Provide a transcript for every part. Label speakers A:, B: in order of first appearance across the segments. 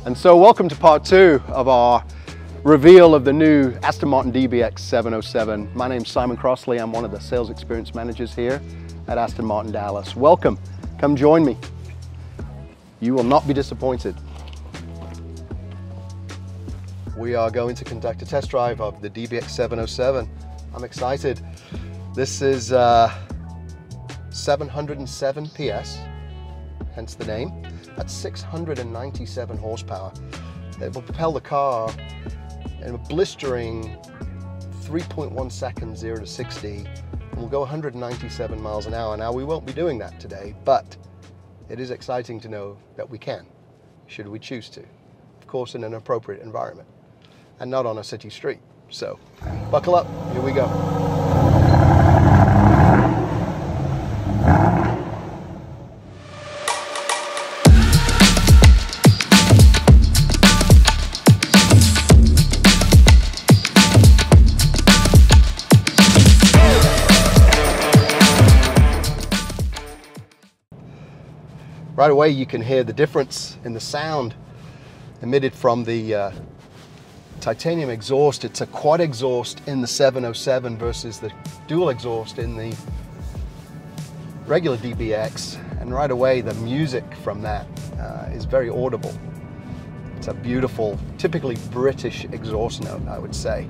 A: And so welcome to part 2 of our reveal of the new Aston Martin DBX707. My name's Simon Crossley. I'm one of the sales experience managers here at Aston Martin Dallas. Welcome, come join me. You will not be disappointed. We are going to conduct a test drive of the DBX707. I'm excited. This is 707 PS, hence the name. That's 697 horsepower. It will propel the car in a blistering 3.1 seconds 0 to 60, and will go 197 miles an hour. Now, we won't be doing that today, but it is exciting to know that we can, should we choose to. Of course, in an appropriate environment, and not on a city street. So, buckle up, here we go. Right away you can hear the difference in the sound emitted from the titanium exhaust. It's a quad exhaust in the 707 versus the dual exhaust in the regular DBX, and right away the music from that is very audible. It's a beautiful, typically British exhaust note, I would say.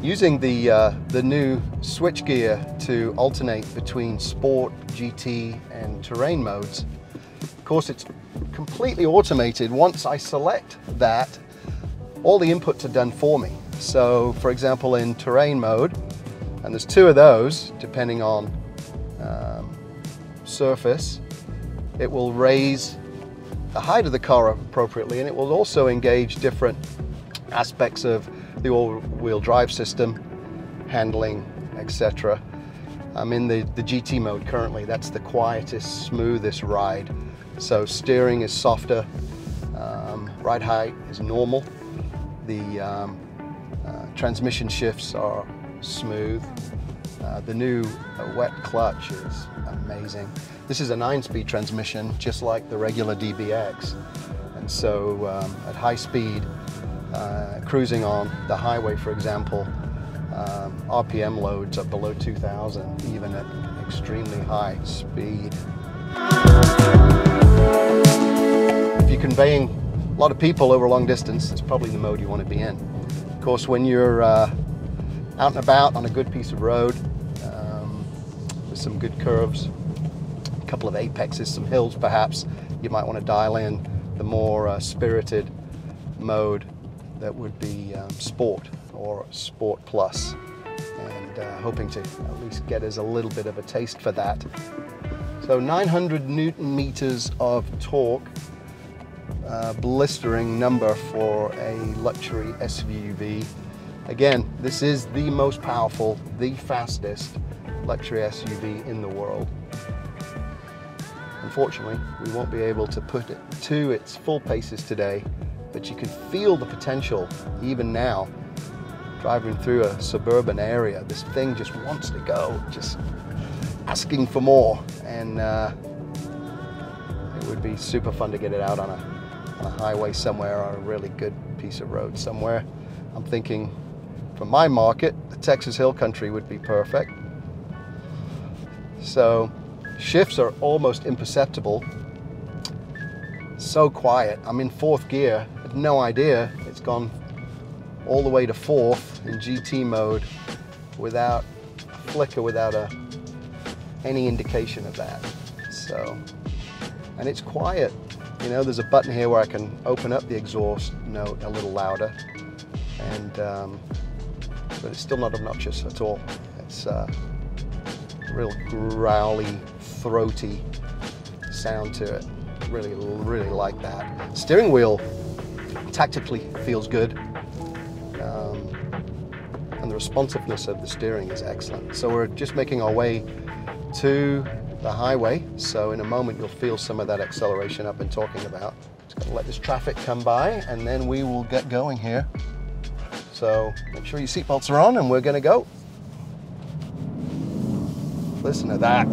A: Using the new switchgear to alternate between sport, GT and terrain modes. Of course, it's completely automated. Once I select that, all the inputs are done for me. So, for example, in terrain mode, and there's 2 of those, depending on surface, it will raise the height of the car appropriately, and it will also engage different aspects of the all-wheel drive system, handling, etc. I'm in the GT mode currently. That's the quietest, smoothest ride. So steering is softer, ride height is normal, the transmission shifts are smooth, the new wet clutch is amazing. This is a 9-speed transmission, just like the regular DBX, and so at high speed, cruising on the highway, for example, RPM loads are below 2,000, even at extremely high speed. If you're conveying a lot of people over a long distance, it's probably the mode you want to be in. Of course, when you're out and about on a good piece of road with some good curves, a couple of apexes, some hills perhaps, you might want to dial in the more spirited mode that would be Sport or Sport Plus, and hoping to at least get us a little bit of a taste for that. So 900 Newton meters of torque, blistering number for a luxury SUV. Again, this is the most powerful, the fastest luxury SUV in the world. Unfortunately, we won't be able to put it to its full paces today, but you can feel the potential even now. Driving through a suburban area, this thing just wants to go, just asking for more, and it would be super fun to get it out on a highway somewhere, on a really good piece of road somewhere. I'm thinking, for my market, the Texas Hill Country would be perfect. So shifts are almost imperceptible. So quiet. I'm in 4th gear, I had no idea it's gone all the way to 4th in GT mode without a flicker, without any indication of that. So, and it's quiet. You know, there's a button here where I can open up the exhaust note a little louder, and but it's still not obnoxious at all. It's a real growly, throaty sound to it. Really, really like that. Steering wheel tactically feels good, and the responsiveness of the steering is excellent. So we're just making our way to the highway, so in a moment you'll feel some of that acceleration I've been talking about. Just gonna let this traffic come by, and then we will get going here. So make sure your seatbelts are on, and we're gonna go. Listen to that.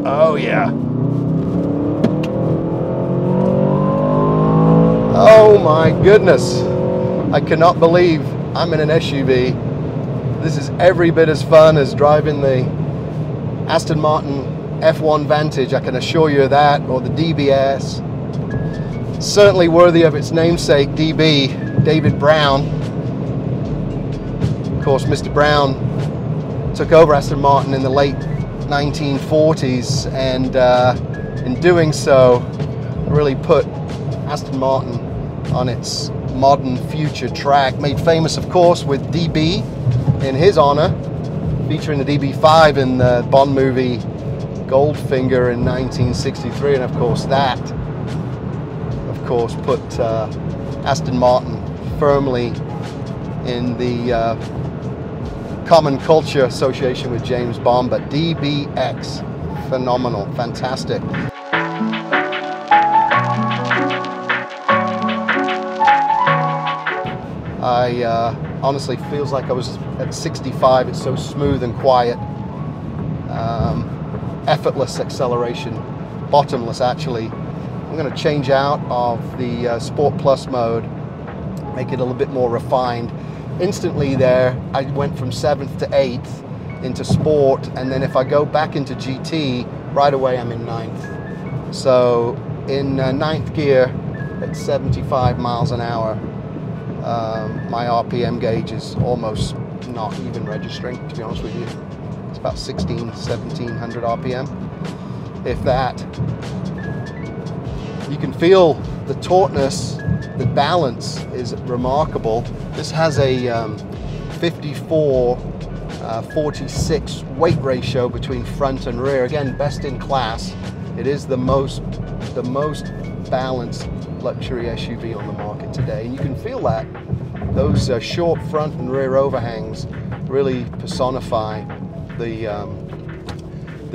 A: Oh yeah. Oh my goodness. I cannot believe I'm in an SUV. This is every bit as fun as driving the Aston Martin F1 Vantage, I can assure you of that, or the DBS. Certainly worthy of its namesake, DB, David Brown. Of course, Mr. Brown took over Aston Martin in the late 1940s, and in doing so, really put Aston Martin on its modern future track. Made famous, of course, with DB in his honor, featuring the DB5 in the Bond movie Goldfinger in 1963, and of course that, of course, put Aston Martin firmly in the common culture association with James Bond. But DBX, phenomenal, fantastic. Honestly feels like I was at 65. It's so smooth and quiet. Effortless acceleration, bottomless actually. I'm going to change out of the Sport Plus mode, make it a little bit more refined. Instantly there, I went from 7th to 8th into Sport, and then if I go back into GT, right away I'm in 9th. So in 9th gear at 75 miles an hour, my RPM gauge is almost not even registering, to be honest with you. It's about 1700 RPM, if that. You can feel the tautness, the balance is remarkable. This has a 54-46 weight ratio between front and rear. Again, best in class. It is the most balanced luxury SUV on the market today, and you can feel that. Those short front and rear overhangs really personify the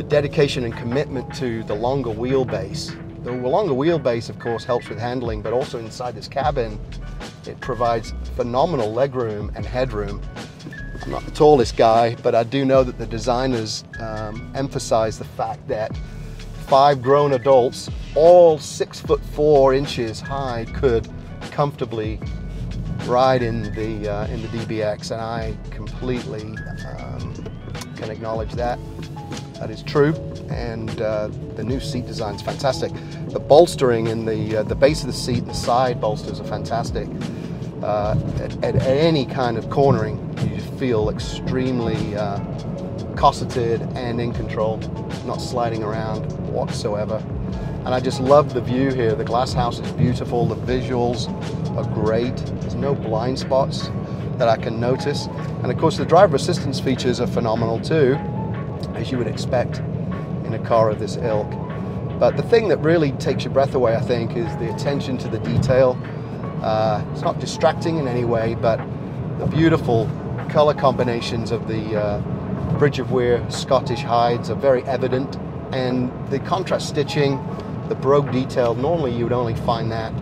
A: dedication and commitment to the longer wheelbase. The longer wheelbase, of course, helps with handling, but also inside this cabin, it provides phenomenal legroom and headroom. I'm not the tallest guy, but I do know that the designers emphasize the fact that 5 grown adults, all 6'4" high, could comfortably ride in the DBX, and I completely can acknowledge that. That is true, and the new seat design is fantastic. The bolstering in the base of the seat and the side bolsters are fantastic. At any kind of cornering, you just feel extremely cosseted and in control, not sliding around whatsoever. And I just love the view here. The glass house is beautiful, the visuals are great. There's no blind spots that I can notice. And of course the driver assistance features are phenomenal too, as you would expect in a car of this ilk. But the thing that really takes your breath away, I think, is the attention to the detail. It's not distracting in any way, but the beautiful color combinations of the Bridge of Weir Scottish hides are very evident, and the contrast stitching, the brogue detail, normally you would only find that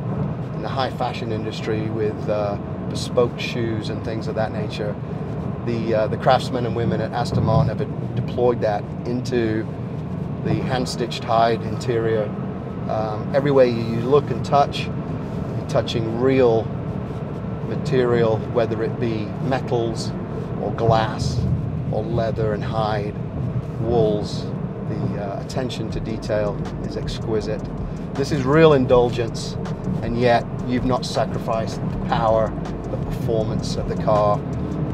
A: in the high fashion industry with bespoke shoes and things of that nature. The craftsmen and women at Aston Martin have deployed that into the hand-stitched hide interior. Everywhere you look and touch, you're touching real material, whether it be metals or glass or leather and hide, wools. The attention to detail is exquisite. This is real indulgence, and yet you've not sacrificed the power, the performance of the car.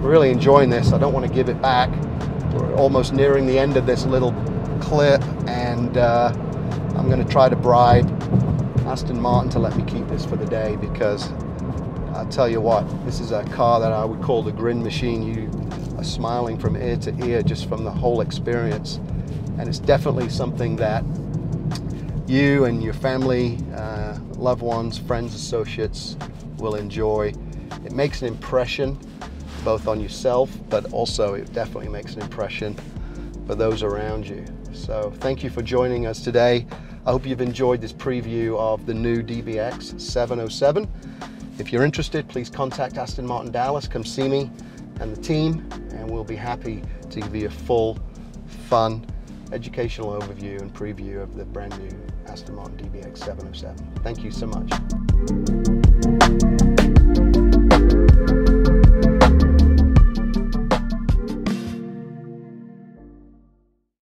A: We're really enjoying this. I don't want to give it back. We're almost nearing the end of this little clip, and I'm going to try to bribe Aston Martin to let me keep this for the day, because I'll tell you what, this is a car that I would call the grin machine. You are smiling from ear to ear just from the whole experience, and it's definitely something that you and your family, loved ones, friends, associates will enjoy. It makes an impression both on yourself, but also it definitely makes an impression for those around you. So thank you for joining us today. I hope you've enjoyed this preview of the new DBX707. If you're interested, please contact Aston Martin Dallas, come see me and the team, and we'll be happy to give you a full, fun, educational overview and preview of the brand new Aston Martin DBX707. Thank you so much.